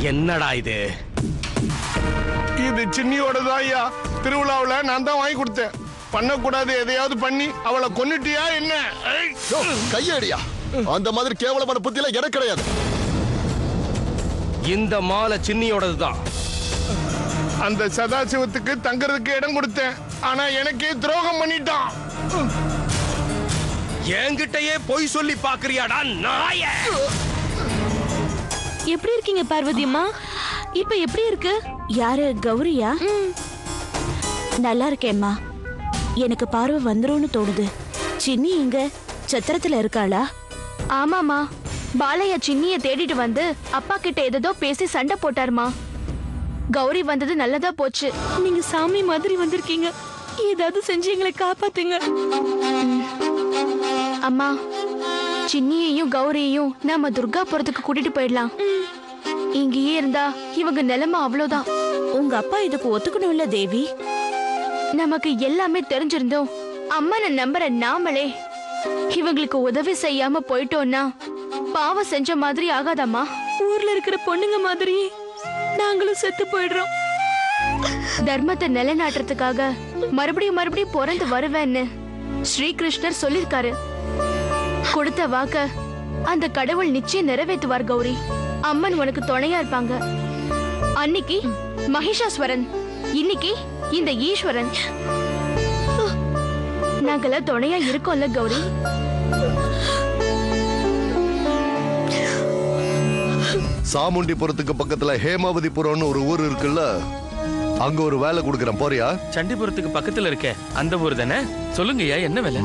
என்னடா இது? இது சின்னியோடதான் ஐயா. திருவிழாவுல நான் தான் வாங்கி கொடுத்தேன். பண்ணக்கூடாது எதையாவது பண்ணி அவளை கொன்னுட்டியா என்ன? கையடியா, அந்த மாதிரி கேவலமான புத்தியில எனக்கு கிடையாது. இந்த மாலை சின்னியோடதுதான். அந்த சதாசிவத்துக்கு தங்கறதுக்கு இடம் கொடுத்தேன். ஆனா எனக்கே துரோகம் பண்ணிட்டான். என்கிட்டயே பொய் சொல்லி பாக்குறியாடா நாய? எப்படி இருக்கீங்க பார்வதி அம்மா? இப்ப எப்படி இருக்கு? யாரு கௌரியா? நல்லா இருக்கேம்மா. எனக்கு பார்வை வந்துரும்னு தோணுது. சின்னி இங்க சத்திரத்துல இருக்காளா? ஆமாமா, பாலையா சின்னிய தேடிட்டு வந்து அப்பா கிட்ட ஏதோ பேசி சண்டை போட்டாருமா. கௌரி வந்தது நல்லதா போச்சு. நீங்க சாமி மாதிரி வந்திருக்கீங்க. ஏதாவது செஞ்சு எங்களை காப்பாத்துங்க. அம்மா, சின்னியையும் கௌரியையும் நாம துர்காபுரத்துக்கு கூட்டிட்டு போயிடலாம். இங்கேயே இருந்தா இவங்க நிலைமை அவ்வளவுதான். உங்க அப்பா இதுக்கு ஒத்துக்கணும்ல தேவி? நமக்கு எல்லாமே தெரிஞ்சிருந்தோம் அம்மனை நம்புற நாமளே இவங்களுக்கு உதவி செய்யாம போயிட்டோம்னா பாவம் செஞ்ச மாதிரி ஆகாதம்மா. ஊர்ல இருக்கிற பொண்ணுங்க மாதிரி நாங்களும் செத்து போயிடுறோம். தர்மத்தை நிலைநாட்டுறதுக்காக மறுபடியும் மறுபடியும் பிறந்து வருவேன்னு ஸ்ரீகிருஷ்ணர் சொல்லிருக்காரு. கொடுத்த வாக்க அந்த கடவுள் நிச்சயம் நிறைவேற்றுவார் கௌரி. அம்மன் உனக்கு துணையா இருப்பாங்க. அன்னைக்கு மகிஷாஸ்வரன், இன்னைக்கு இந்த ஈஸ்வரன். நாங்கள துணையா இருக்கோம்ல கௌரி? சாமுண்டிபுரத்துக்கு பக்கத்துல ஹேமாவதிபுரம்னு ஒரு ஊர் இருக்குல்ல, அங்க ஒரு வேலை கொடுக்கறேன், போறியா? சண்டிபுரத்துக்கு பக்கத்துல இருக்க அந்த ஊர் தானே? சொல்லுங்கய்யா, என்ன வேலை?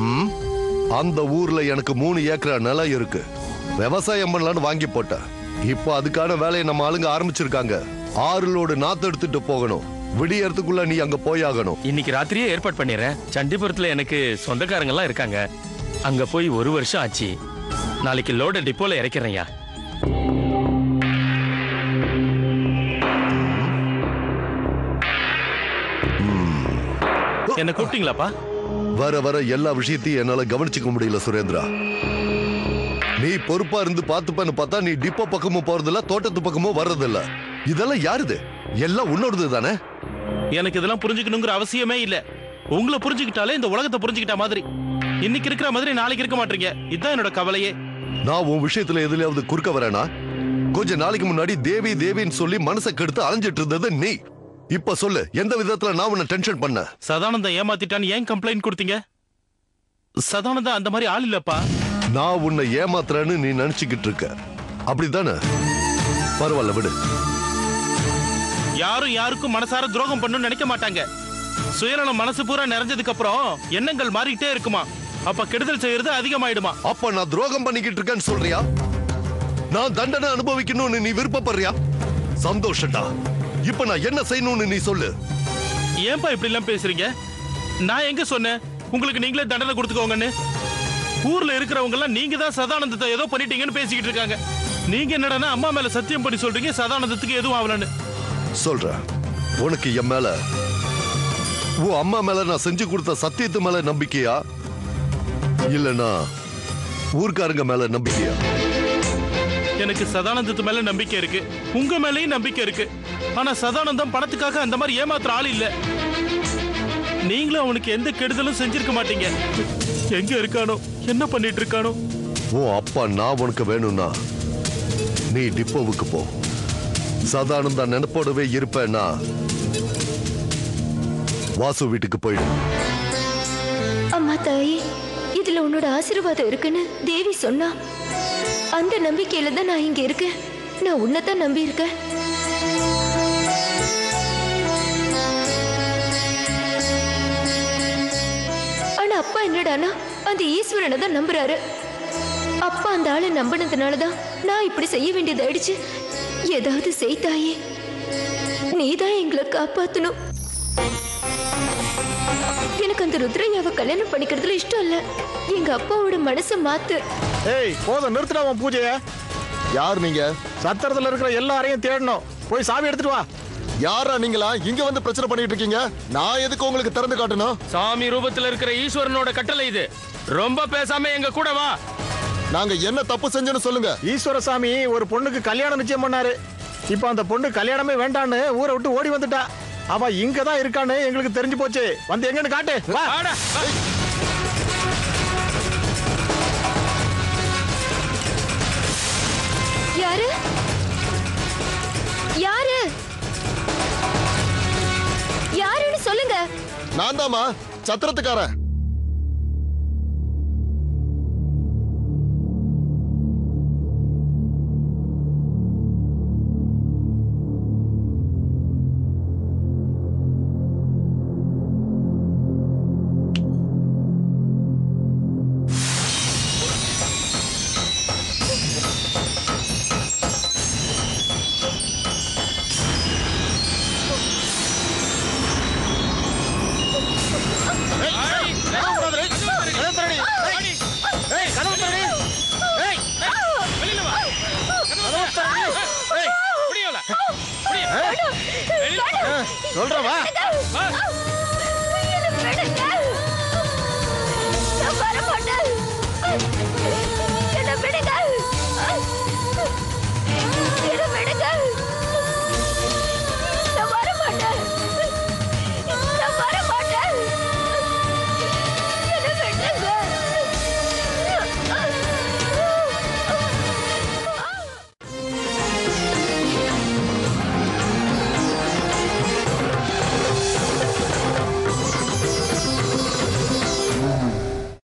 அந்த ஊர்ல எனக்கு 3 ஏக்கர் நிலம் இருக்கு. விவசாயம் பண்ணலான்னு வாங்கி போட்டேன். இப்போ அதுக்கான வேலையை நம்ம ஆளுங்க ஆரம்பிச்சிருக்காங்க. 6 லோடு நாத்து எடுத்துட்டு போகணும். விடியறதுக்குள்ள நீ அங்க போயாகணும். இன்னைக்கு ராத்திரியே ஏற்பாடு பண்ணிடுறேன். சண்டிபுரத்துல எனக்கு சொந்தக்காரங்க எல்லாம் இருக்காங்க. அங்க போய் 1 வருஷம் ஆச்சு. நாளைக்கு லோட டிப்போல இறக்கிறேன்யா. என்ன கூப்பிட்டீங்களாப்பா? வர வர எல்லா விஷயத்தையும் என்னால கவனிச்சுக்க முடியல சுரேந்திரா. நீ பொறுப்பா இருந்து பாத்துப்பன்னு பார்த்தா நீ டிப்போ பக்கமும் போறதில்ல, தோட்டத்து பக்கமும் வர்றதில்ல. இதெல்லாம் யாருது? எல்லாம் உன்னோடது தானே? எனக்கு இதெல்லாம் புரிஞ்சுக்கணுங்கிற அவசியமே இல்ல. உங்களை புரிஞ்சுக்கிட்டாலே இந்த உலகத்தை புரிஞ்சுக்கிட்ட மாதிரி. இன்னைக்கு இருக்கிற மாதிரி நாளைக்கு இருக்க மாட்டீங்க. இதுதான் என்னோட கவலையே. நான் உன் விஷயத்துல எதுலயாவது குறுக்க வரேனா? கொஞ்ச நாளைக்கு முன்னாடி தேவி தேவின்னு சொல்லி மனசை கெடுத்து அலைஞ்சிட்டு இருந்தது நீ. இப்ப சொல்லு, எந்த விதத்துல நான் உன்னை டென்ஷன் பண்ண? சதானந்தம் ஏமாத்திட்டான்னு ஏன் கம்ப்ளைண்ட் கொடுத்தீங்க? சதானந்தம் அந்த மாதிரி ஆள் இல்லப்பா. நான் உன்னை ஏமாத்துறேன்னு நீ நினைச்சுக்கிட்டு இருக்க, அப்படித்தானே? பரவாயில்ல, விடு. யாரும் யாருக்கும் மனசார துரோகம் பண்ணணும்னு நினைக்க மாட்டாங்க. சுயநலம் மனசு பூரா நிறைஞ்சதுக்கு அப்புறம் எண்ணங்கள் மாறிக்கிட்டே இருக்குமா. அப்ப கெடுதல் செய்யறது அதிகமாயிடுமா. அப்ப நான் துரோகம் பண்ணிக்கிட்டு இருக்கேன்னு சொல்றியா? நான் தண்டனை அனுபவிக்கணும்னு நீ விருப்பப்படுறியா? சந்தோஷட்டா. இப்ப நான் என்ன செய்யணும்னு நீ சொல்லு. ஏன்பா இப்படி எல்லாம் பேசுறீங்க? நான் எங்க சொன்னேன் உங்களுக்கு நீங்களே தண்டனை கொடுத்துக்கோங்கன்னு? ஊர்ல இருக்கிறவங்க எல்லாம் நீங்க தான் சதானந்தத்தை ஏதோ பண்ணிட்டீங்கன்னு பேசிக்கிட்டு இருக்காங்க. நீங்க என்னடா அம்மா மேல சத்தியம் பண்ணி சொல்றீங்க சதானந்தத்துக்கு எதுவும் ஆகலன்னு. சொல்ற, உனக்கு என் மேல, உன் அம்மா மேல நான் செஞ்சு கொடுத்த சத்தியத்து மேல நம்பிக்கையா, இல்லனா ஊர்க்காரங்க மேல நம்பிக்கையா? எனக்கு சதானந்தத்து மேல நம்பிக்கை இருக்கு, உங்க மேலயும் நம்பிக்கை இருக்கு. ஆனா சதானந்தம் பணத்துக்காக அந்த மாதிரி ஏமாத்துற ஆள் இல்ல. நீங்களும் அவனுக்கு எந்த கெடுதலும் செஞ்சிருக்க மாட்டீங்க. எங்க இருக்கானோ, என்ன பண்ணிட்டு இருக்கானோ? உன் அப்பா நான் உனக்கு வேணும்னா நீ டிப்போவுக்கு போ. சதானந்தா நினைப்போடவே இருப்பேன்னா வாசு வீட்டுக்கு போயிடு. அம்மா தாயே, இதுல உன்னோட ஆசீர்வாதம் இருக்குன்னு தேவி சொன்னா. அந்த நம்பிக்கையில தான் நான் இங்க இருக்கேன். நான் உன்னைத்தான் நம்பி இருக்கேன். ஆனா அப்பா என்னடானா அந்த ஈஸ்வரனை தான் நம்புறாரு. அப்பா அந்த ஆளை நம்பினதுனாலதான் நான் இப்படி செய்ய வேண்டியது ஆயிடுச்சு. ஏதாவது செய்தாயே, நீதான் எங்களை காப்பாத்தணும். எனக்கு அந்த ருத்ரையாவை கல்யாணம் பண்ணிக்கிறதுல இஷ்டம் இல்ல. எங்க அப்பாவோட மனசை மாத்து. ஏய், போதும், நிறுத்துடா உன் பூஜைய. யார் நீங்க? சத்திரத்துல இருக்கிற எல்லாரையும் தேடணும். போய் சாவி எடுத்துட்டு வா. யாரா நீங்களா இங்க வந்து பிரச்சனை பண்ணிட்டு இருக்கீங்க? நான் எதுக்கு உங்களுக்கு திறந்து காட்டணும்? சாமி ரூபத்துல இருக்கிற ஈஸ்வரனோட கட்டளை இது. ரொம்ப பேசாம எங்க கூட வா. நாங்க என்ன தப்பு செஞ்சோன்னு சொல்லுங்க. ஈஸ்வர சாமி ஒரு பொண்ணுக்கு கல்யாணம் நிச்சயம் பண்ணாரு. இப்ப அந்த பொண்ணு கல்யாணமே வேண்டான்னு ஊரை விட்டு ஓடி வந்துட்டா. அவ இங்க தான் இருக்கான்னு எங்களுக்கு தெரிஞ்சு போச்சு. வந்து எங்கன்னு காட்டு. வா. யாரு யாரு யாருன்னு சொல்லுங்க. நான் தாமா சத்திரத்துக்காரன். சொல்றவா. எனக்கு வேணுங்க.